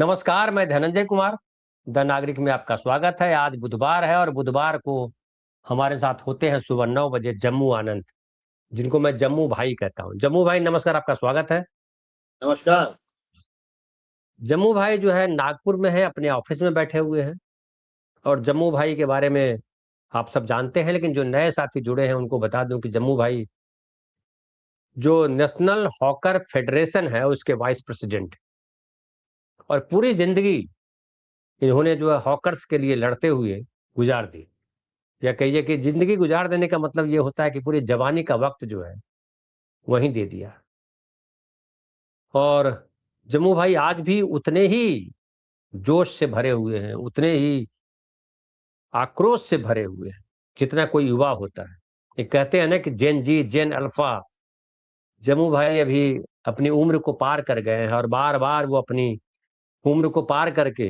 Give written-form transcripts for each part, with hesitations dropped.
नमस्कार, मैं धनंजय कुमार, द नागरिक में आपका स्वागत है। आज बुधवार है और बुधवार को हमारे साथ होते हैं सुबह 9 बजे जम्मू आनंद, जिनको मैं जम्मू भाई कहता हूं। जम्मू भाई नमस्कार, आपका स्वागत है। नमस्कार। जम्मू भाई जो है नागपुर में है, अपने ऑफिस में बैठे हुए हैं। और जम्मू भाई के बारे में आप सब जानते हैं, लेकिन जो नए साथी जुड़े हैं उनको बता दूं कि जम्मू भाई जो नेशनल हॉकर फेडरेशन है उसके वाइस प्रेसिडेंट, और पूरी जिंदगी इन्होंने जो है हॉकर्स के लिए लड़ते हुए गुजार दी। या कहिए कि जिंदगी गुजार देने का मतलब ये होता है कि पूरी जवानी का वक्त जो है वहीं दे दिया। और जम्मू भाई आज भी उतने ही जोश से भरे हुए हैं, उतने ही आक्रोश से भरे हुए हैं जितना कोई युवा होता है। ये कहते हैं ना कि जेन जी जेन अल्फा। जम्मू भाई अभी अपनी उम्र को पार कर गए हैं और बार बार वो अपनी उम्र को पार करके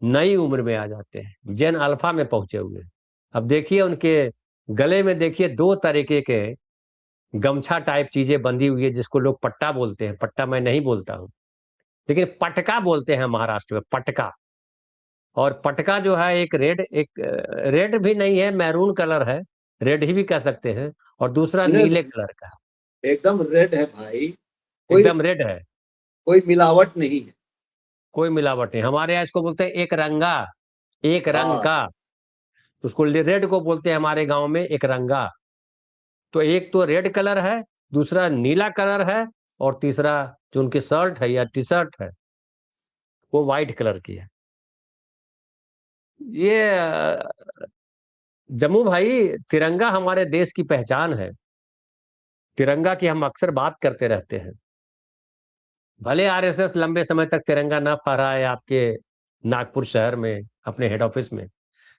नई उम्र में आ जाते हैं, जेन अल्फा में पहुंचे हुए हैं। अब देखिए उनके गले में देखिए दो तरीके के गमछा टाइप चीजें बंधी हुई है, जिसको लोग पट्टा बोलते हैं। पट्टा मैं नहीं बोलता हूँ, लेकिन पटका बोलते हैं महाराष्ट्र में, पटका। और पटका जो है एक रेड भी नहीं है, मैरून कलर है, रेड ही भी कह सकते हैं। और दूसरा नीले नहीं, कलर का है। एकदम रेड है भाई। कोई एकदम रेड है, कोई मिलावट नहीं है। कोई मिलावट नहीं। हमारे यहाँ इसको बोलते हैं एक रंगा, एक रंग हाँ। का। उसको रेड को बोलते हैं हमारे गांव में, एक रंगा। तो एक तो रेड कलर है, दूसरा नीला कलर है, और तीसरा जो उनकी शर्ट है या टी शर्ट है वो व्हाइट कलर की है। ये जम्मू भाई, तिरंगा हमारे देश की पहचान है। तिरंगा की हम अक्सर बात करते रहते हैं। भले आरएसएस लंबे समय तक तिरंगा न फहराए आपके नागपुर शहर में, अपने हेड ऑफिस में,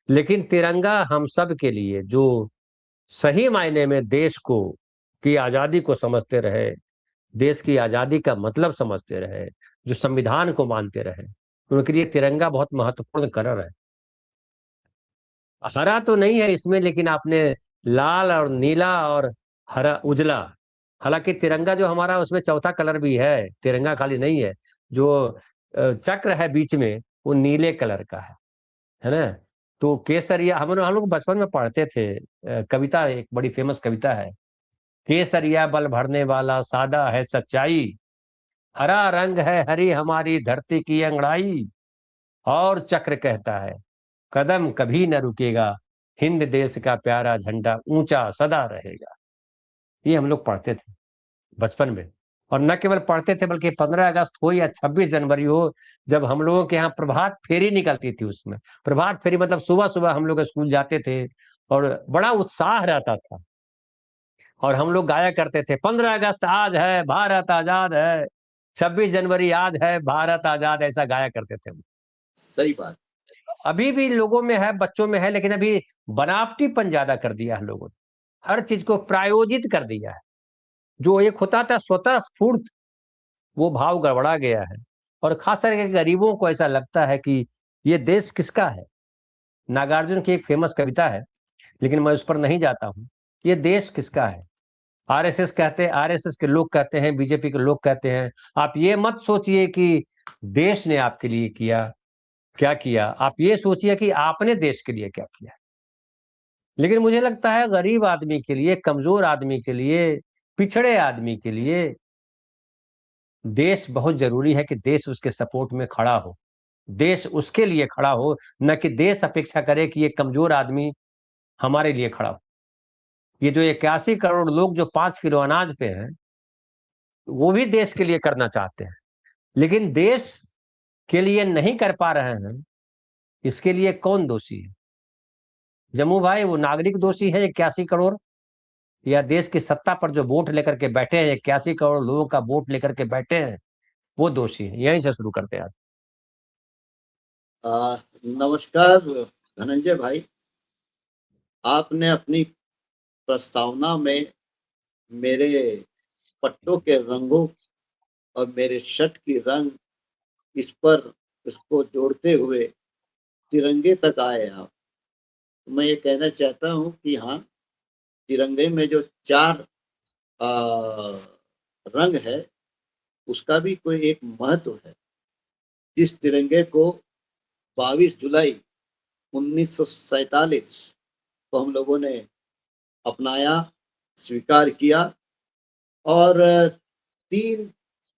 लेकिन तिरंगा हम सब के लिए, जो सही मायने में देश को की आजादी को समझते रहे, देश की आजादी का मतलब समझते रहे, जो संविधान को मानते रहे, उनके लिए तिरंगा बहुत महत्वपूर्ण कलर है। हरा तो नहीं है इसमें, लेकिन आपने लाल और नीला और हरा उजला, हालांकि तिरंगा जो हमारा उसमें चौथा कलर भी है, तिरंगा खाली नहीं है। जो चक्र है बीच में वो नीले कलर का है ना। तो केसरिया, हम लोग बचपन में पढ़ते थे। कविता, एक बड़ी फेमस कविता है, केसरिया बल भरने वाला सादा है सच्चाई, हरा रंग है हरी हमारी धरती की अंगड़ाई, और चक्र कहता है कदम कभी न रुकेगा, हिंद देश का प्यारा झंडा ऊंचा सदा रहेगा। ये हम लोग पढ़ते थे बचपन में। और न केवल पढ़ते थे, बल्कि 15 अगस्त हो या 26 जनवरी हो, जब हम लोगों के यहाँ प्रभात फेरी निकलती थी, उसमें प्रभात फेरी मतलब सुबह सुबह हम लोग स्कूल जाते थे और बड़ा उत्साह रहता था। और हम लोग गाया करते थे, 15 अगस्त आज है भारत आजाद है, 26 जनवरी आज है भारत आजाद, ऐसा गाया करते थे हम। सही बात। अभी भी लोगों में है, बच्चों में है, लेकिन अभी बनावटीपन ज्यादा कर दिया है लोगों ने। हर चीज को प्रायोजित कर दिया है। जो एक होता था स्वतः स्फूर्त, वो भाव गड़बड़ा गया है। और खास करके गरीबों को ऐसा लगता है कि ये देश किसका है। नागार्जुन की एक फेमस कविता है, लेकिन मैं उस पर नहीं जाता हूं। ये देश किसका है। आरएसएस के लोग कहते हैं, बीजेपी के लोग कहते हैं, आप ये मत सोचिए कि देश ने आपके लिए क्या किया, आप ये सोचिए कि आपने देश के लिए क्या किया। लेकिन मुझे लगता है गरीब आदमी के लिए, कमजोर आदमी के लिए, पिछड़े आदमी के लिए देश बहुत जरूरी है, कि देश उसके सपोर्ट में खड़ा हो, देश उसके लिए खड़ा हो, न कि देश अपेक्षा करे कि ये कमजोर आदमी हमारे लिए खड़ा हो। ये जो 81 करोड़ लोग जो 5 किलो अनाज पे हैं, वो भी देश के लिए करना चाहते हैं, लेकिन देश के लिए नहीं कर पा रहे हैं। इसके लिए कौन दोषी है। जम्मू भाई, वो नागरिक दोषी है 81 करोड़, या देश की सत्ता पर जो वोट लेकर के बैठे हैं, 81 करोड़ लोगों का वोट लेकर के बैठे हैं, वो दोषी है। यहीं से शुरू करते हैं आज। नमस्कार धनंजय भाई। आपने अपनी प्रस्तावना में मेरे पट्टों के रंगों और मेरे शर्ट की रंग, इस पर इसको जोड़ते हुए तिरंगे तक आए आप। तो मैं ये कहना चाहता हूँ कि हाँ, तिरंगे में जो चार आ, रंग है, उसका भी कोई एक महत्व है। जिस तिरंगे को 22 जुलाई 1947 को हम लोगों ने अपनाया, स्वीकार किया, और 3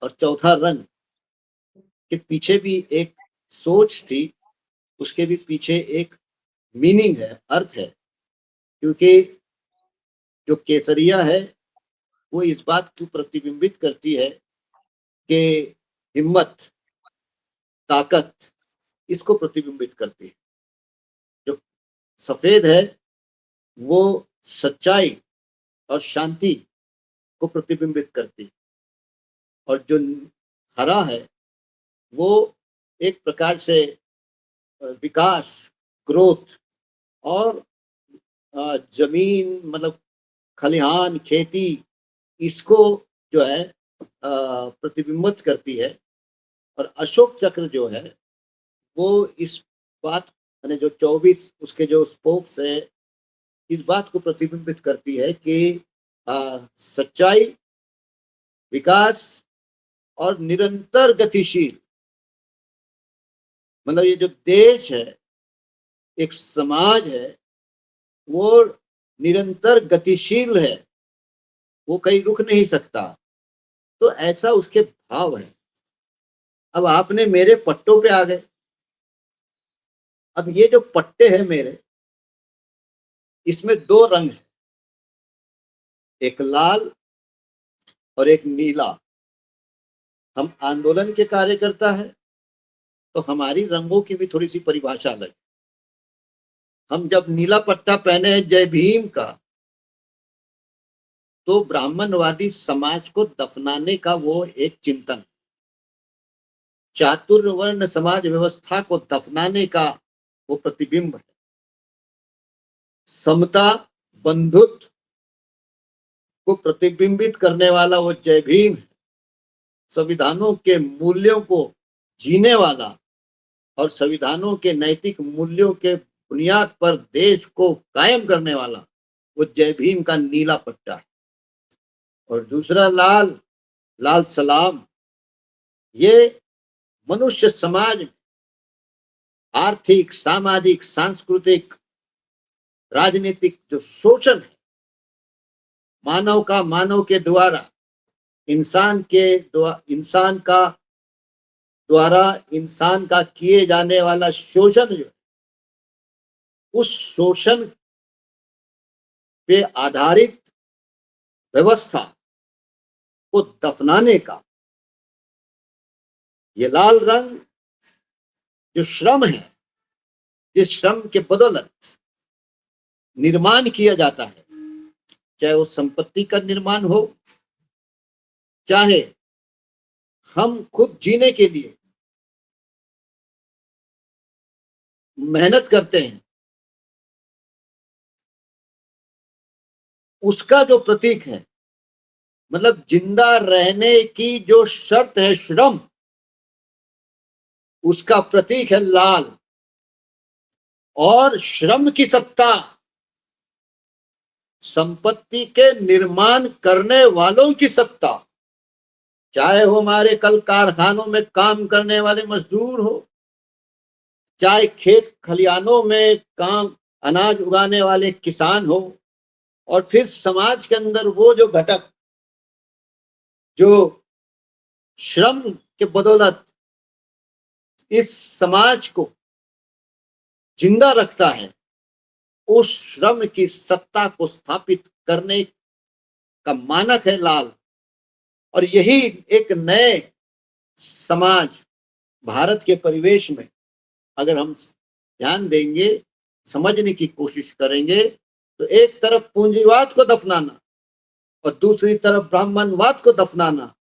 और चौथा रंग के पीछे भी एक सोच थी, उसके भी पीछे एक मीनिंग है, अर्थ है। क्योंकि जो केसरिया है वो इस बात को प्रतिबिंबित करती है कि हिम्मत, ताकत, इसको प्रतिबिंबित करती है। जो सफेद है वो सच्चाई और शांति को प्रतिबिंबित करती है, और जो हरा है वो एक प्रकार से विकास, ग्रोथ और जमीन, मतलब खलिहान, खेती, इसको जो है प्रतिबिंबित करती है। और अशोक चक्र जो है वो इस बात, यानी जो 24 उसके जो स्पोक्स है, इस बात को प्रतिबिंबित करती है कि सच्चाई, विकास और निरंतर गतिशील, मतलब ये जो देश है, एक समाज है, वो निरंतर गतिशील है, वो कहीं रुक नहीं सकता। तो ऐसा उसके भाव है। अब आपने मेरे पट्टों पे आ गए। अब ये जो पट्टे हैं मेरे, इसमें 2 रंग है, एक लाल और एक नीला। हम आंदोलन के कार्यकर्ता है तो हमारी रंगों की भी थोड़ी सी परिभाषा अलग। हम जब नीला पट्टा पहने हैं जय भीम का, तो ब्राह्मणवादी समाज को दफनाने का वो एक चिंतन, चातुर्वर्ण समाज व्यवस्था को दफनाने का वो प्रतिबिंब है। समता, बंधुत्व को प्रतिबिंबित करने वाला वो जय भीम है। संविधानों के मूल्यों को जीने वाला और संविधानों के नैतिक मूल्यों के बुनियाद पर देश को कायम करने वाला वो जय भीम का नीला पट्टा है। और दूसरा लाल, लाल सलाम, ये मनुष्य समाज में आर्थिक, सामाजिक, सांस्कृतिक, राजनीतिक जो शोषण है, मानव के द्वारा, इंसान का किए जाने वाला शोषण, जो उस शोषण पे आधारित व्यवस्था को दफनाने का ये लाल रंग, जो श्रम है, जिस श्रम के बदौलत निर्माण किया जाता है, चाहे वो संपत्ति का निर्माण हो, चाहे हम खुद जीने के लिए मेहनत करते हैं, उसका जो प्रतीक है, मतलब जिंदा रहने की जो शर्त है श्रम, उसका प्रतीक है लाल। और श्रम की सत्ता, संपत्ति के निर्माण करने वालों की सत्ता, चाहे वो हमारे कल कारखानों में काम करने वाले मजदूर हो, चाहे खेत खलिहानों में काम, अनाज उगाने वाले किसान हो, और फिर समाज के अंदर वो जो घटक जो श्रम के बदौलत इस समाज को जिंदा रखता है, उस श्रम की सत्ता को स्थापित करने का मानक है लाल। और यही एक नए समाज, भारत के परिवेश में अगर हम ध्यान देंगे, समझने की कोशिश करेंगे, तो एक तरफ पूंजीवाद को दफनाना और दूसरी तरफ ब्राह्मणवाद को दफनाना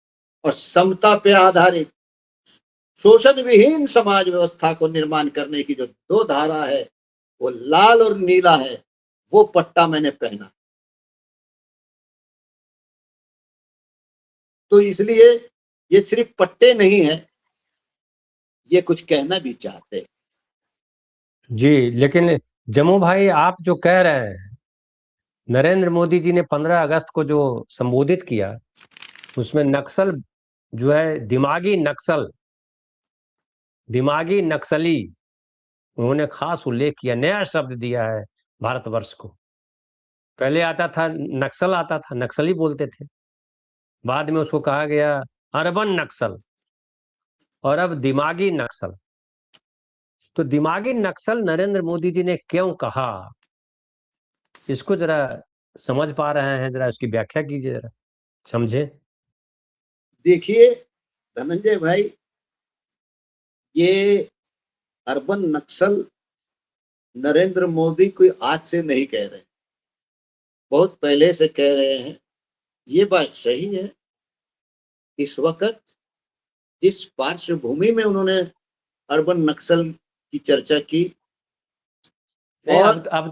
और समता पे आधारित शोषण विहीन समाज व्यवस्था को निर्माण करने की जो 2 धारा है, वो लाल और नीला है। वो पट्टा मैंने पहना। तो इसलिए ये सिर्फ पट्टे नहीं है, ये कुछ कहना भी चाहते हैं। जी, लेकिन जम्मू भाई, आप जो कह रहे हैं, नरेंद्र मोदी जी ने 15 अगस्त को जो संबोधित किया, उसमें नक्सल जो है, दिमागी नक्सल दिमागी नक्सली, उन्होंने खास उल्लेख किया, नया शब्द दिया है भारतवर्ष को। पहले आता था नक्सल, आता था नक्सली बोलते थे, बाद में उसको कहा गया अर्बन नक्सल, और अब दिमागी नक्सल। तो दिमागी नक्सल नरेंद्र मोदी जी ने क्यों कहा, इसको जरा समझ पा रहे हैं, जरा उसकी व्याख्या कीजिए, जरा समझे। देखिए धनंजय भाई, ये अर्बन नक्सल नरेंद्र मोदी कोई आज से नहीं कह रहे, बहुत पहले से कह रहे हैं। ये बात सही है। इस वक्त जिस पार्श्वभूमि में उन्होंने अर्बन नक्सल की चर्चा की, और अब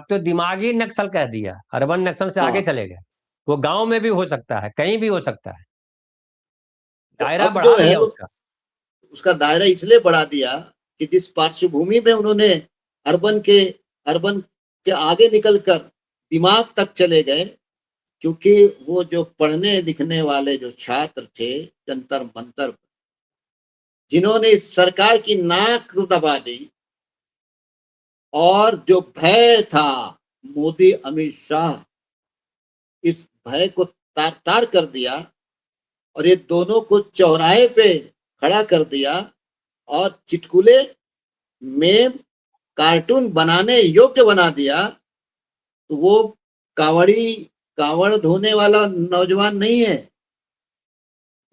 तो दिमागी नक्सल कह दिया, अर्बन नक्सल से आगे हाँ, चले गए। वो गांव में भी हो सकता है, कहीं भी हो सकता है, तो दायरा अब जो बढ़ा है दिया उसका। उसका दायरा इसलिए बढ़ा दिया कि जिस पार्श्वभूमि में उन्होंने अर्बन के आगे निकलकर दिमाग तक चले गए, क्योंकि वो जो पढ़ने लिखने वाले जो छात्र थे जंतर मंतर, जिन्होंने इस सरकार की नाक दबा दी, और जो भय था मोदी अमित शाह, इस भय को तार तार कर दिया, और ये दोनों को चौराहे पे खड़ा कर दिया, और चिटकुले में कार्टून बनाने योग्य बना दिया। तो वो कावड़ धोने वाला नौजवान नहीं है,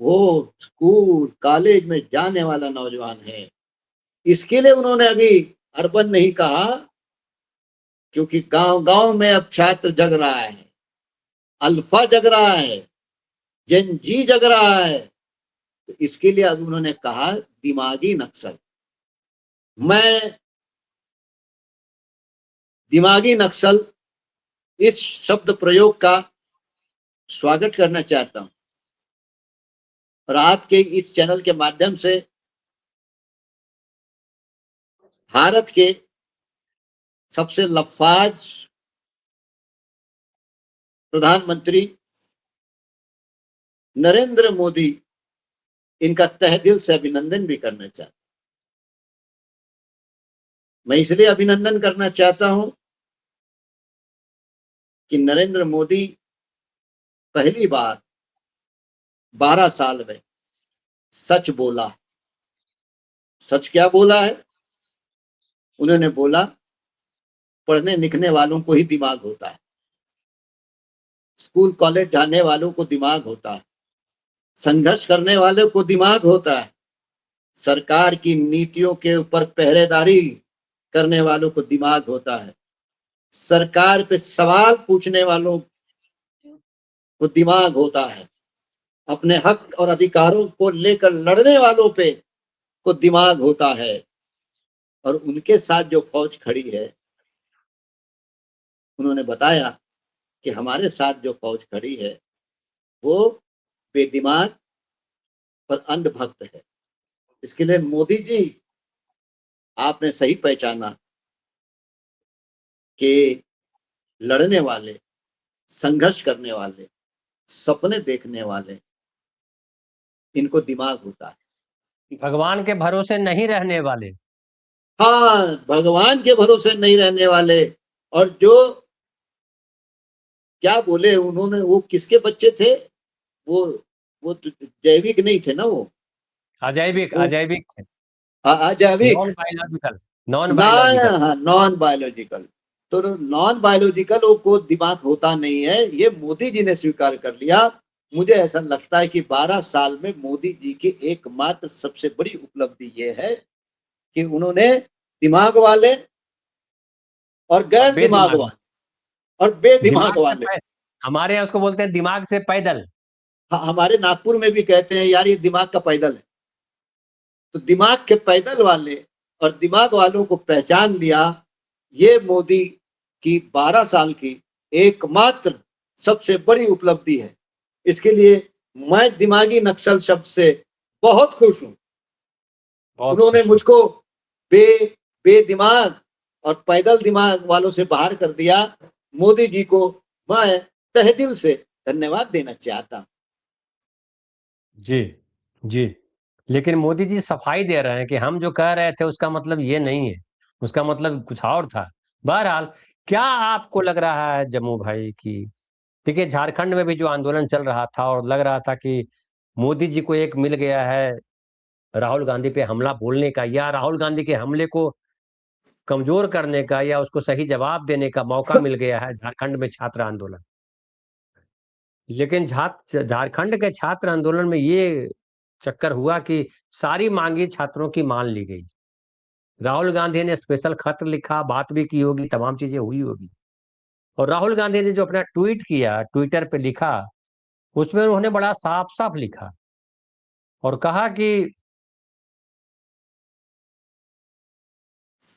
वो स्कूल कॉलेज में जाने वाला नौजवान है। इसके लिए उन्होंने अभी अर्बन नहीं कहा, क्योंकि गांव गांव में अब छात्र जग रहा है, अल्फा जग रहा है, जेन जी जग रहा है। तो इसके लिए अब उन्होंने कहा दिमागी नक्सल। मैं दिमागी नक्सल इस शब्द प्रयोग का स्वागत करना चाहता हूं, और आपके इस चैनल के माध्यम से भारत के सबसे लफाज प्रधानमंत्री नरेंद्र मोदी, इनका तहे दिल से अभिनंदन भी करना चाहता हूं। मैं इसलिए अभिनंदन करना चाहता हूं कि नरेंद्र मोदी पहली बार 12 साल में सच बोला। सच क्या बोला है? उन्होंने बोला पढ़ने लिखने वालों को ही दिमाग होता है, स्कूल कॉलेज जाने वालों को दिमाग होता है, संघर्ष करने वालों को दिमाग होता है, सरकार की नीतियों के ऊपर पहरेदारी करने वालों को दिमाग होता है, सरकार पे सवाल पूछने वालों को दिमाग होता है, अपने हक और अधिकारों को लेकर लड़ने वालों पे को दिमाग होता है। और उनके साथ जो फौज खड़ी है, उन्होंने बताया कि हमारे साथ जो फौज खड़ी है वो बेदिमाग और अंधभक्त है। इसके लिए मोदी जी, आपने सही पहचाना कि लड़ने वाले, संघर्ष करने वाले, सपने देखने वाले, इनको दिमाग होता है। भगवान के भरोसे नहीं रहने वाले। हाँ, भगवान के भरोसे नहीं रहने वाले। और जो क्या बोले उन्होंने, वो किसके बच्चे थे? वो वो जैविक नहीं थे ना, वो अजैविक, वो अजैविक थे, जैविक, non biological, non biological. Non biological. तो नॉन बायोलॉजिकल को दिमाग होता नहीं है, ये मोदी जी ने स्वीकार कर लिया। मुझे ऐसा लगता है कि 12 साल में मोदी जी की एकमात्र सबसे बड़ी उपलब्धि ये है कि उन्होंने दिमाग वाले और गैर दिमाग वाले और बेदिमाग वाले, हमारे यहाँ उसको बोलते हैं दिमाग से पैदल। हमारे नागपुर में भी कहते हैं यार ये दिमाग का पैदल है। तो दिमाग के पैदल वाले और दिमाग वालों को पहचान लिया, ये मोदी की 12 साल की एकमात्र सबसे बड़ी उपलब्धि है। इसके लिए मैं दिमागी नक्सल शब्द से बहुत खुश हूं। उन्होंने मुझको बेदिमाग और पैदल दिमाग वालों से बाहर कर दिया। मोदी जी को मैं तहे दिल से धन्यवाद देना चाहता हूं। जी जी, लेकिन मोदी जी सफाई दे रहे हैं कि हम जो कह रहे थे उसका मतलब ये नहीं है, उसका मतलब कुछ और था। बहरहाल, क्या आपको लग रहा है जम्मू भाई की, देखिए झारखंड में भी जो आंदोलन चल रहा था और लग रहा था कि मोदी जी को एक मिल गया है राहुल गांधी पे हमला बोलने का, या राहुल गांधी के हमले को कमजोर करने का, या उसको सही जवाब देने का मौका मिल गया है झारखंड में छात्र आंदोलन। लेकिन झारखंड के छात्र आंदोलन में ये चक्कर हुआ कि सारी मांगी छात्रों की मान ली गई। राहुल गांधी ने स्पेशल खत लिखा, बात भी की होगी, तमाम चीजें हुई होगी। और राहुल गांधी ने जो अपना ट्वीट किया, ट्विटर पे लिखा, उसमें उन्होंने बड़ा साफ साफ लिखा और कहा कि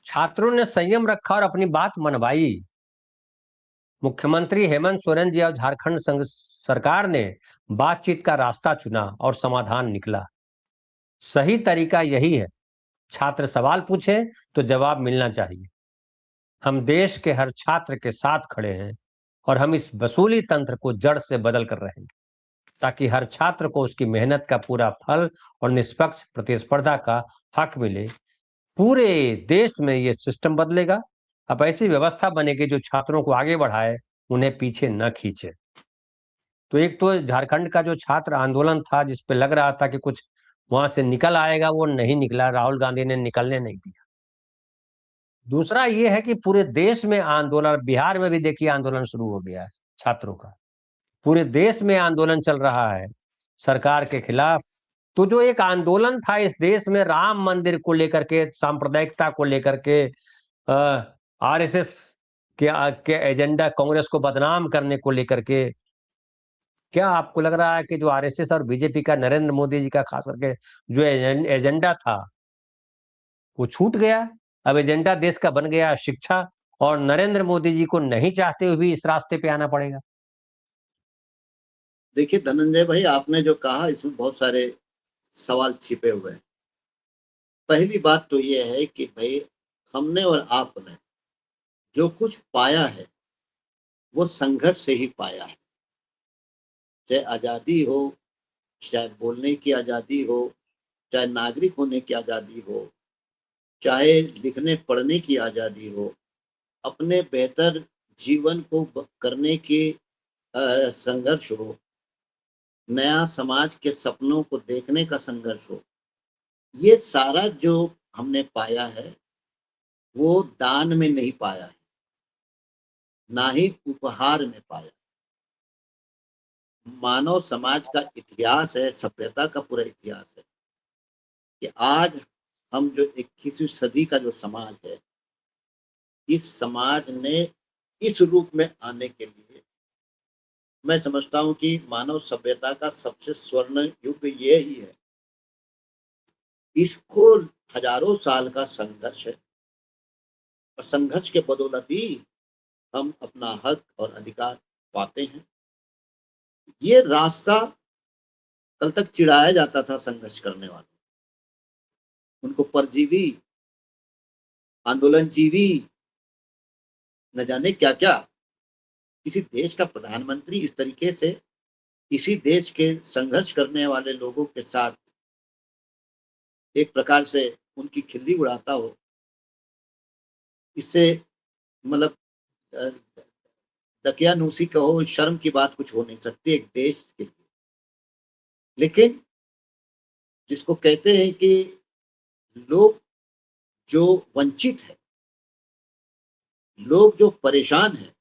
छात्रों ने संयम रखा और अपनी बात मनवाई। मुख्यमंत्री हेमंत सोरेन जी और झारखंड सरकार ने बातचीत का रास्ता चुना और समाधान निकला। सही तरीका यही है, छात्र सवाल पूछे तो जवाब मिलना चाहिए। हम देश के हर छात्र के साथ खड़े हैं और हम इस वसूली तंत्र को जड़ से बदल कर रहेंगे, ताकि हर छात्र को उसकी मेहनत का पूरा फल और निष्पक्ष प्रतिस्पर्धा का हक मिले। पूरे देश में ये सिस्टम बदलेगा। अब ऐसी व्यवस्था बनेगी जो छात्रों को आगे बढ़ाए, उन्हें पीछे न खींचे। तो एक तो झारखंड का जो छात्र आंदोलन था, जिसपे लग रहा था कि कुछ वहां से निकल आएगा, वो नहीं निकला, राहुल गांधी ने निकलने नहीं दिया। दूसरा ये है कि पूरे देश में आंदोलन, बिहार में भी देखिए आंदोलन शुरू हो गया है छात्रों का। पूरे देश में आंदोलन चल रहा है सरकार के खिलाफ। तो जो एक आंदोलन था इस देश में राम मंदिर को लेकर के, सांप्रदायिकता को लेकर के, आरएसएस के एजेंडा, कांग्रेस को बदनाम करने को लेकर के, क्या आपको लग रहा है कि जो आरएसएस और बीजेपी का, नरेंद्र मोदी जी का खास करके जो एजेंडा था, वो छूट गया? अब एजेंडा देश का बन गया शिक्षा, और नरेंद्र मोदी जी को नहीं चाहते हुए भी इस रास्ते पे आना पड़ेगा। देखिए धनंजय भाई, आपने जो कहा इसमें बहुत सारे सवाल छिपे हुए हैं। पहली बात तो ये है कि भाई हमने और आपने जो कुछ पाया है वो संघर्ष से ही पाया है। चाहे आज़ादी हो, चाहे बोलने की आज़ादी हो, चाहे नागरिक होने की आज़ादी हो, चाहे लिखने पढ़ने की आज़ादी हो, अपने बेहतर जीवन को करने की संघर्ष हो, नया समाज के सपनों को देखने का संघर्ष हो, ये सारा जो हमने पाया है वो दान में नहीं पाया है, ना ही उपहार में पाया। मानव समाज का इतिहास है, सभ्यता का पूरा इतिहास है कि आज हम जो 21वीं सदी का जो समाज है, इस समाज ने इस रूप में आने के लिए, मैं समझता हूं कि मानव सभ्यता का सबसे स्वर्ण युग ये ही है। इसको हजारों साल का संघर्ष है और संघर्ष के बदौलत ही हम अपना हक और अधिकार पाते हैं। ये रास्ता कल तक चिढ़ाया जाता था संघर्ष करने वालों, उनको परजीवी, आंदोलनजीवी, न जाने क्या क्या। किसी देश का प्रधानमंत्री इस तरीके से इसी देश के संघर्ष करने वाले लोगों के साथ एक प्रकार से उनकी खिल्ली उड़ाता हो, इससे मतलब दकियानूसी कहो, शर्म की बात कुछ हो नहीं सकती एक देश के लिए। लेकिन जिसको कहते हैं कि लोग जो वंचित है, लोग जो परेशान है,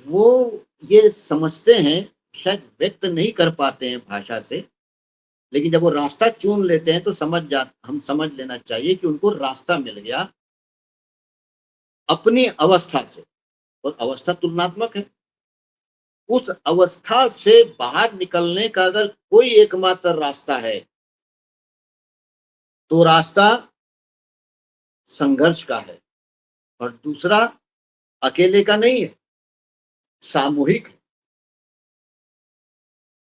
वो ये समझते हैं, शायद व्यक्त नहीं कर पाते हैं भाषा से, लेकिन जब वो रास्ता चुन लेते हैं तो हम समझ लेना चाहिए कि उनको रास्ता मिल गया अपनी अवस्था से। और अवस्था तुलनात्मक है। उस अवस्था से बाहर निकलने का अगर कोई एकमात्र रास्ता है तो रास्ता संघर्ष का है, और दूसरा अकेले का नहीं है, सामूहिक है,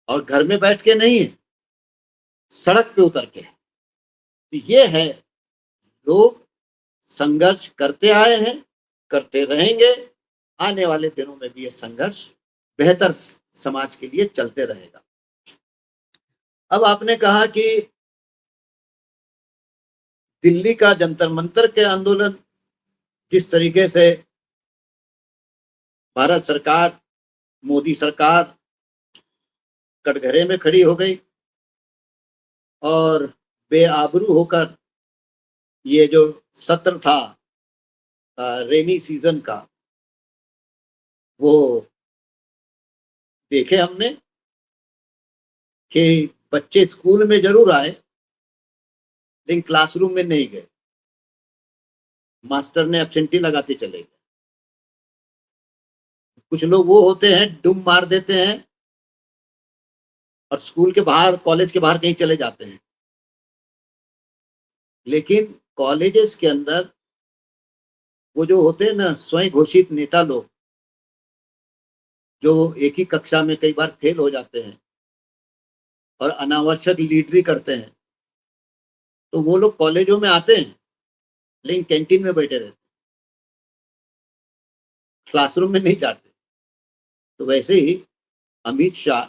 और घर में बैठ के नहीं है, सड़क पे उतर के है। तो ये है, लोग संघर्ष करते आए हैं, करते रहेंगे, आने वाले दिनों में भी ये संघर्ष बेहतर समाज के लिए चलते रहेगा। अब आपने कहा कि दिल्ली का जंतर मंतर के आंदोलन जिस तरीके से भारत सरकार, मोदी सरकार कटघरे में खड़ी हो गई और बेआबरू होकर ये जो सत्र था रेनी सीजन का, वो देखे हमने कि बच्चे स्कूल में जरूर आए लेकिन क्लासरूम में नहीं गए, मास्टर ने एब्सेंटी लगाते चले गए। कुछ लोग वो होते हैं डुम मार देते हैं और स्कूल के बाहर, कॉलेज के बाहर कहीं चले जाते हैं, लेकिन कॉलेजेस के अंदर वो जो होते हैं ना स्वयं घोषित नेता लोग, जो एक ही कक्षा में कई बार फेल हो जाते हैं और अनावश्यक लीडरी करते हैं, तो वो लोग कॉलेजों में आते हैं लेकिन कैंटीन में बैठे रहते हैं, क्लासरूम में नहीं जाते। तो वैसे ही अमित शाह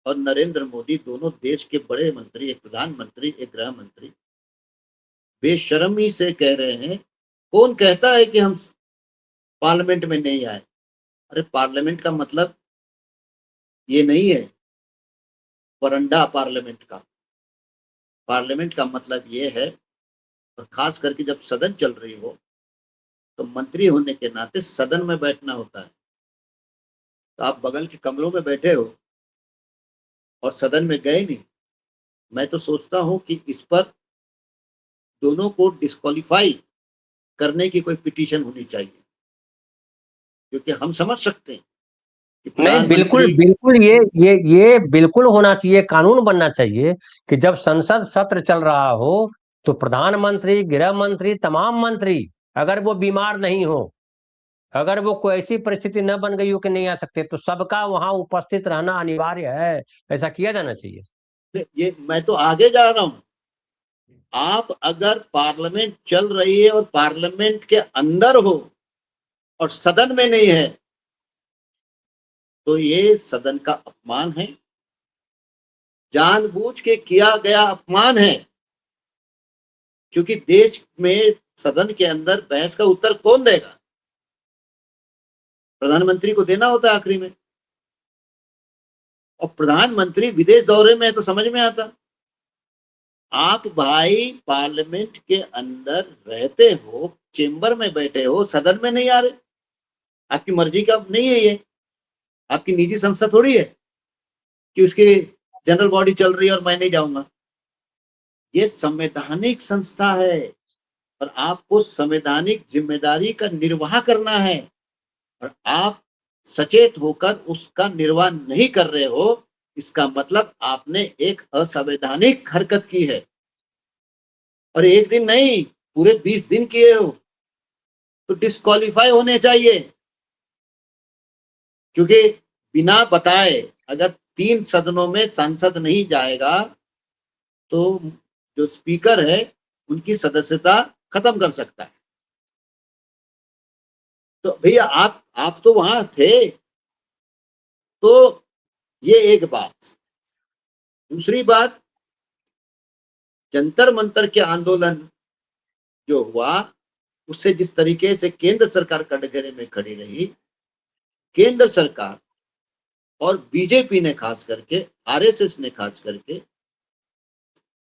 और नरेंद्र मोदी दोनों देश के बड़े मंत्री, एक प्रधानमंत्री, एक गृह मंत्री, बेशर्मी से कह रहे हैं, कौन कहता है कि हम पार्लियामेंट में नहीं आए? अरे पार्लियामेंट का मतलब ये नहीं है वरंडा पार्लियामेंट का। पार्लियामेंट का मतलब ये है, और खास करके जब सदन चल रही हो तो मंत्री होने के नाते सदन में बैठना होता है। तो आप बगल के कमरों में बैठे हो और सदन में गए नहीं। मैं तो सोचता हूं कि इस पर दोनों को डिस्क्वालीफाई करने की कोई पिटीशन होनी चाहिए, क्योंकि हम समझ सकते हैं कि नहीं, बिल्कुल बिल्कुल, ये बिल्कुल होना चाहिए, कानून बनना चाहिए कि जब संसद सत्र चल रहा हो तो प्रधानमंत्री, गृह मंत्री, तमाम मंत्री अगर वो बीमार नहीं हो, अगर वो कोई ऐसी परिस्थिति न बन गई हो कि नहीं आ सकते, तो सबका वहां उपस्थित रहना अनिवार्य है। ऐसा किया जाना चाहिए। ये मैं तो आगे जा रहा हूं। आप अगर पार्लियामेंट चल रही है और पार्लियामेंट के अंदर हो और सदन में नहीं है, तो ये सदन का अपमान है, जानबूझ के किया गया अपमान है। क्योंकि देश में सदन के अंदर बहस का उत्तर कौन देगा? प्रधानमंत्री को देना होता है आखिरी में, और प्रधानमंत्री विदेश दौरे में है तो समझ में आता। आप भाई पार्लियामेंट के अंदर रहते हो, चेंबर में बैठे हो, सदन में नहीं आ रहे, आपकी मर्जी का नहीं है ये, आपकी निजी संस्था थोड़ी है कि उसकी जनरल बॉडी चल रही है और मैं नहीं जाऊंगा। ये संवैधानिक संस्था है और आपको संवैधानिक जिम्मेदारी का निर्वाह करना है, और आप सचेत होकर उसका निर्वाह नहीं कर रहे हो, इसका मतलब आपने एक असंवैधानिक हरकत की है। और एक दिन नहीं, पूरे 20 दिन किए हो तो डिस्क्वालीफाई होने चाहिए। क्योंकि बिना बताए अगर 3 सदनों में सांसद नहीं जाएगा तो जो स्पीकर है उनकी सदस्यता खत्म कर सकता है। तो भैया आप तो वहां थे। तो ये एक बात। दूसरी बात, जंतर मंतर के आंदोलन जो हुआ उससे जिस तरीके से केंद्र सरकार कटघरे में खड़ी रही, केंद्र सरकार और बीजेपी ने खास करके, आरएसएस ने खास करके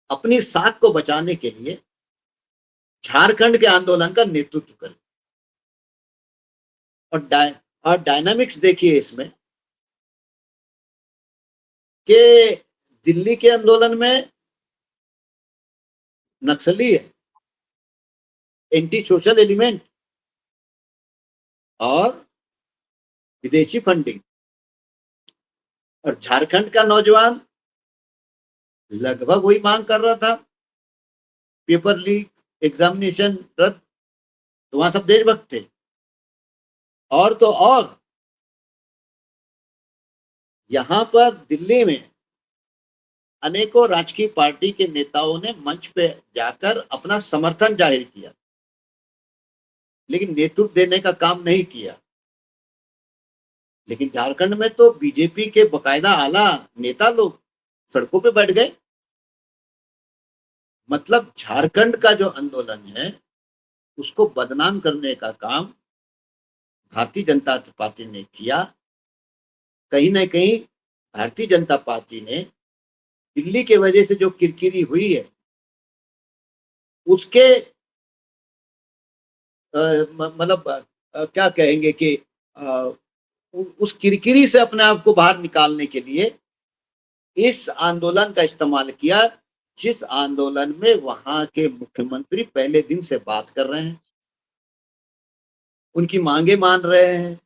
अपनी साख को बचाने के लिए झारखंड के आंदोलन का नेतृत्व करे। और डायनामिक्स देखिए इसमें कि दिल्ली के आंदोलन में नक्सली है, एंटी सोशल एलिमेंट और विदेशी फंडिंग, और झारखंड का नौजवान लगभग वही मांग कर रहा था, पेपर लीक, एग्जामिनेशन रद्द। तो वहां सब देशभक्त थे। और तो और यहां पर दिल्ली में अनेकों राजकीय पार्टी के नेताओं ने मंच पे जाकर अपना समर्थन जाहिर किया, लेकिन नेतृत्व देने का काम नहीं किया। लेकिन झारखंड में तो बीजेपी के बकायदा आला नेता लोग सड़कों पे बैठ गए मतलब झारखंड का जो आंदोलन है उसको बदनाम करने का काम भारतीय जनता पार्टी ने किया। कहीं ना कहीं भारतीय जनता पार्टी ने दिल्ली के वजह से जो किरकिरी हुई है उसके मतलब क्या कहेंगे कि उस किरकिरी से अपने आप को बाहर निकालने के लिए इस आंदोलन का इस्तेमाल किया, जिस आंदोलन में वहां के मुख्यमंत्री पहले दिन से बात कर रहे हैं, उनकी मांगे मान रहे हैं,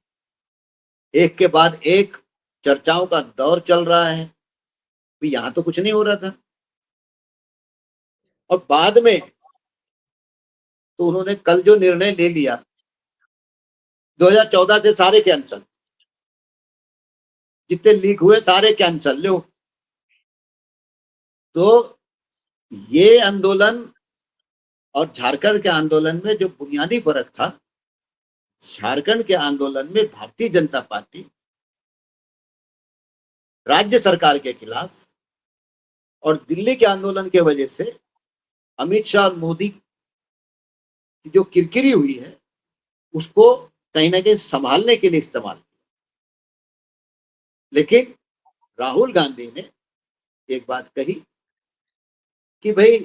एक के बाद एक चर्चाओं का दौर चल रहा है। तो यहां तो कुछ नहीं हो रहा था और बाद में तो उन्होंने कल जो निर्णय ले लिया 2014 से सारे कैंसल, जितने लीक हुए सारे कैंसल लो। तो ये आंदोलन और झारखंड के आंदोलन में जो बुनियादी फर्क था, झारखंड के आंदोलन में भारतीय जनता पार्टी राज्य सरकार के खिलाफ और दिल्ली के आंदोलन के वजह से अमित शाह और मोदी की जो किरकिरी हुई है उसको कहीं ना कहीं संभालने के लिए इस्तेमाल किया। लेकिन राहुल गांधी ने एक बात कही कि भाई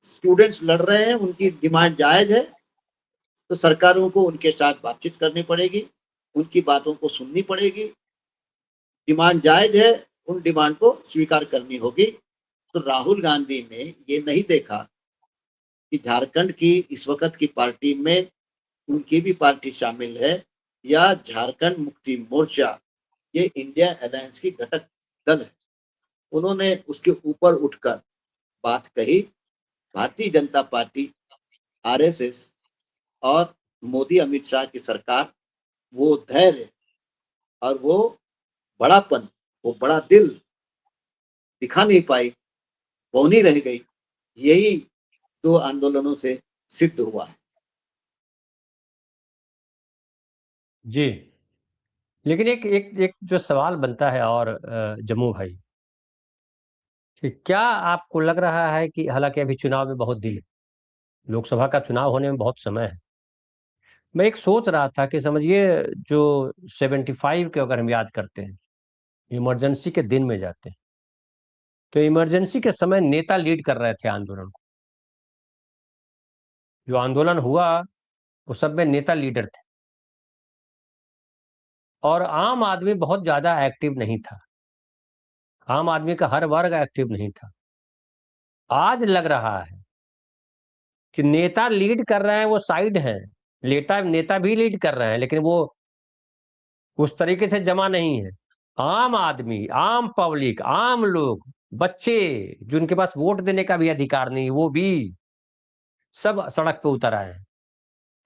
स्टूडेंट्स लड़ रहे हैं, उनकी डिमांड जायज है, तो सरकारों को उनके साथ बातचीत करनी पड़ेगी, उनकी बातों को सुननी पड़ेगी, डिमांड जायज है, उन डिमांड को स्वीकार करनी होगी। तो राहुल गांधी ने ये नहीं देखा कि झारखंड की इस वक्त की पार्टी में उनकी भी पार्टी शामिल है या झारखंड मुक्ति मोर्चा ये इंडिया अलायंस की घटक दल है। उन्होंने उसके ऊपर उठकर बात कही। भारतीय जनता पार्टी, आरएसएस और मोदी अमित शाह की सरकार वो धैर्य और वो बड़ापन, वो बड़ा दिल दिखा नहीं पाई, पौनी रह गई। यही दो आंदोलनों से सिद्ध हुआ है। जी, लेकिन एक एक एक जो सवाल बनता है और जम्मू भाई, कि क्या आपको लग रहा है कि हालांकि अभी चुनाव में बहुत दिन है, लोकसभा का चुनाव होने में बहुत समय है, मैं एक सोच रहा था कि समझिए जो 75 के अगर हम याद करते हैं, इमरजेंसी के दिन में जाते हैं, तो इमरजेंसी के समय नेता लीड कर रहे थे आंदोलन को। जो आंदोलन हुआ उस सब में नेता लीडर थे और आम आदमी बहुत ज्यादा एक्टिव नहीं था, आम आदमी का हर वर्ग एक्टिव नहीं था। आज लग रहा है कि नेता लीड कर रहे हैं, वो साइड हैं, नेता नेता भी लीड कर रहे हैं, लेकिन वो उस तरीके से जमा नहीं है। आम आदमी, आम पब्लिक, आम लोग, बच्चे जिनके पास वोट देने का भी अधिकार नहीं, वो भी सब सड़क पे उतर आए हैं।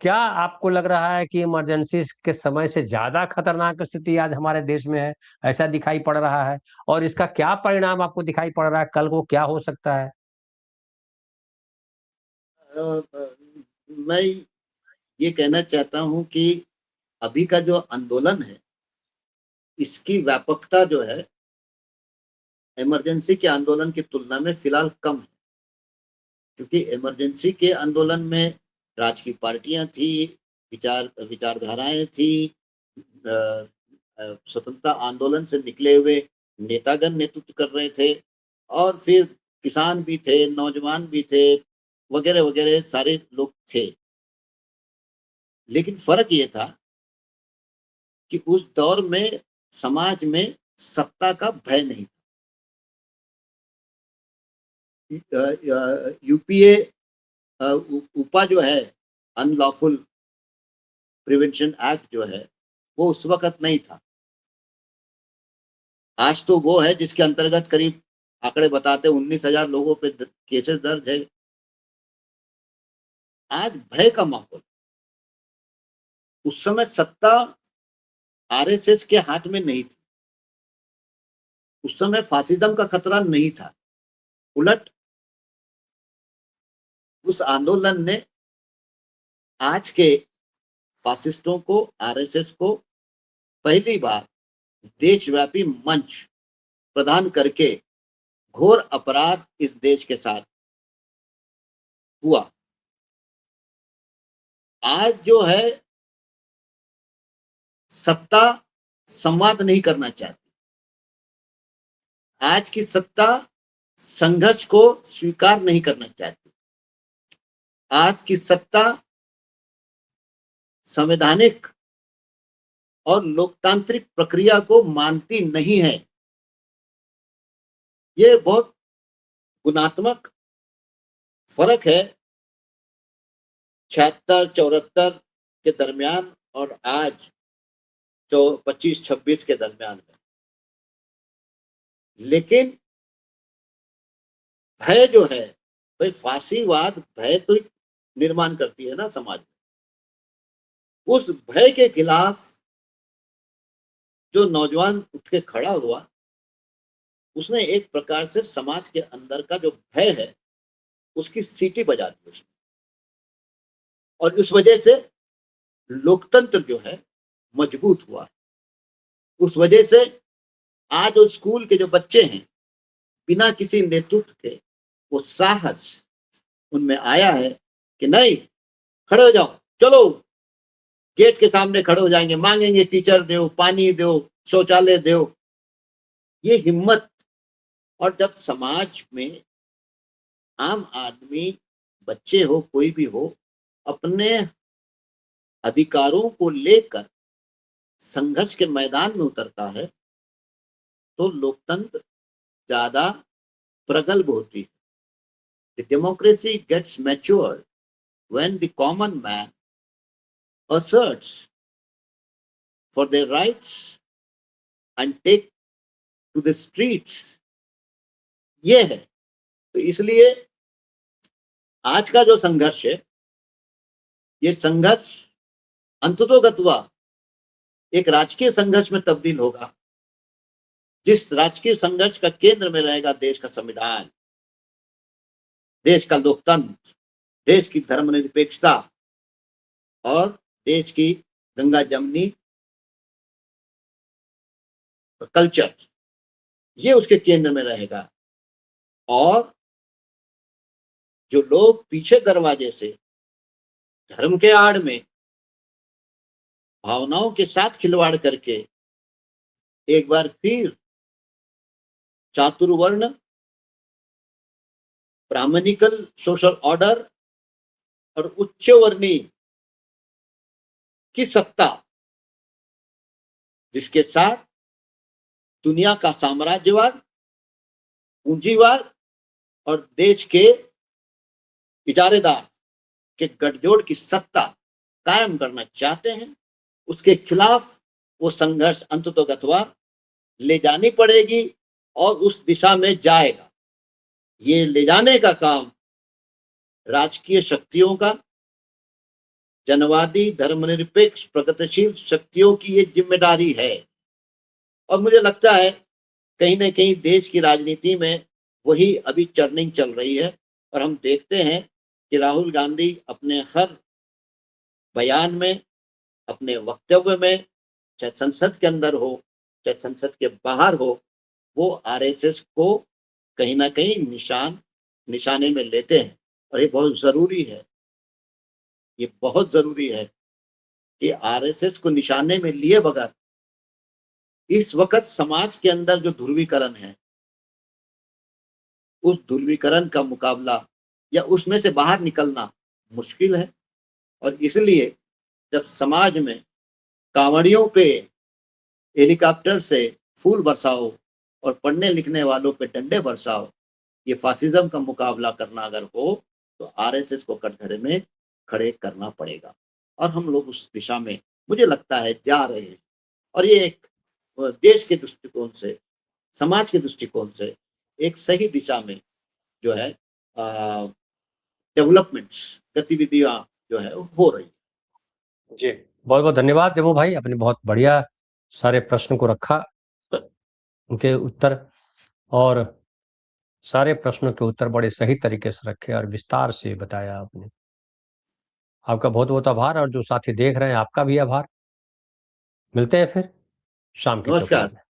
क्या आपको लग रहा है कि इमरजेंसी के समय से ज्यादा खतरनाक स्थिति आज हमारे देश में है, ऐसा दिखाई पड़ रहा है? और इसका क्या परिणाम आपको दिखाई पड़ रहा है, कल को क्या हो सकता है? मैं ये कहना चाहता हूं कि अभी का जो आंदोलन है इसकी व्यापकता जो है इमरजेंसी के आंदोलन की तुलना में फिलहाल कम है, क्योंकि इमरजेंसी के आंदोलन में राजकीय पार्टियां थी, विचारधाराएं थी, स्वतंत्रता आंदोलन से निकले हुए नेतागण नेतृत्व कर रहे थे और फिर किसान भी थे, नौजवान भी थे, वगैरह वगैरह सारे लोग थे। लेकिन फर्क ये था कि उस दौर में समाज में सत्ता का भय नहीं था। यूपीए उपा जो है, अनलॉफुल प्रिवेंशन एक्ट जो है, वो उस वक्त नहीं था। आज तो वो है जिसके अंतर्गत करीब आंकड़े बताते 19,000 लोगों पे केसेस दर्ज है। आज भय का माहौल। उस समय सत्ता आरएसएस के हाथ में नहीं थी, उस समय फासिज्म का खतरा नहीं था। उलट उस आंदोलन ने आज के फासिस्टों को, आरएसएस को पहली बार देशव्यापी मंच प्रदान करके घोर अपराध इस देश के साथ हुआ। आज जो है सत्ता संवाद नहीं करना चाहती। आज की सत्ता संघर्ष को स्वीकार नहीं करना चाहती। आज की सत्ता संवैधानिक और लोकतांत्रिक प्रक्रिया को मानती नहीं है। ये बहुत गुणात्मक फर्क है 76-74 के दरमियान और आज 25-26 के दरमियान में। लेकिन भय जो है, भाई फांसीवाद भय तो निर्माण करती है ना समाज में। उस भय के खिलाफ जो नौजवान उठ के खड़ा हुआ, उसने एक प्रकार से समाज के अंदर का जो भय है उसकी सीटी बजा दी उसने, और उस वजह से लोकतंत्र जो है मजबूत हुआ। उस वजह से आज उस स्कूल के जो बच्चे हैं, बिना किसी नेतृत्व के वो साहस उनमें आया है कि नहीं, खड़े हो जाओ, चलो गेट के सामने खड़े हो जाएंगे, मांगेंगे टीचर दो, पानी दो, शौचालय दो। ये हिम्मत। और जब समाज में आम आदमी, बच्चे हो, कोई भी हो, अपने अधिकारों को लेकर संघर्ष के मैदान में उतरता है तो लोकतंत्र ज्यादा प्रगल्भ होती है। The democracy gets matured when the common man asserts for their rights and take to the streets। ये है। तो इसलिए आज का जो संघर्ष है, ये संघर्ष अंततोगत्वा एक राजकीय संघर्ष में तब्दील होगा, जिस राजकीय संघर्ष का केंद्र में रहेगा देश का संविधान, देश का लोकतंत्र, देश की धर्मनिरपेक्षता और देश की गंगा जमनी कल्चर। ये उसके केंद्र में रहेगा। और जो लोग पीछे दरवाजे से धर्म के आड़ में भावनाओं के साथ खिलवाड़ करके एक बार फिर चातुर्वर्ण ब्राह्मणिकल सोशल ऑर्डर और उच्च वर्णीय की सत्ता, जिसके साथ दुनिया का साम्राज्यवाद, पूंजीवाद और देश के इजारेदार के गठजोड़ की सत्ता कायम करना चाहते हैं, उसके खिलाफ वो संघर्ष अंततोगत्वा ले जानी पड़ेगी और उस दिशा में जाएगा। ये ले जाने का काम राजकीय शक्तियों का, जनवादी धर्मनिरपेक्ष प्रगतिशील शक्तियों की ये जिम्मेदारी है। और मुझे लगता है कहीं ना कहीं देश की राजनीति में वही अभी चर्निंग चल रही है। और हम देखते हैं कि राहुल गांधी अपने हर बयान में, अपने वक्तव्य में, चाहे संसद के अंदर हो चाहे संसद के बाहर हो, वो आरएसएस को कहीं ना कहीं निशाने में लेते हैं। और ये बहुत जरूरी है, ये बहुत जरूरी है कि आरएसएस को निशाने में लिए बगैर इस वक्त समाज के अंदर जो ध्रुवीकरण है, उस ध्रुवीकरण का मुकाबला या उसमें से बाहर निकलना मुश्किल है। और इसलिए जब समाज में कांवड़ियों पे हेलीकॉप्टर से फूल बरसाओ और पढ़ने लिखने वालों पे डंडे बरसाओ, ये फासिज्म का मुकाबला करना अगर हो तो आरएसएस को कटघरे में खड़े करना पड़ेगा। और हम लोग उस दिशा में मुझे लगता है जा रहे हैं। और ये एक देश के दृष्टिकोण से, समाज के दृष्टिकोण से एक सही दिशा में जो है डेवलपमेंट्स, गतिविधियां जो है हो रही है। जी, बहुत बहुत धन्यवाद देवो भाई, अपने बहुत बढ़िया सारे प्रश्न को रखा, उनके उत्तर, और सारे प्रश्नों के उत्तर बड़े सही तरीके से रखे और विस्तार से बताया आपने। आपका बहुत बहुत आभार, और जो साथी देख रहे हैं आपका भी आभार। मिलते हैं फिर शाम की चौपाल नमस्कार। में।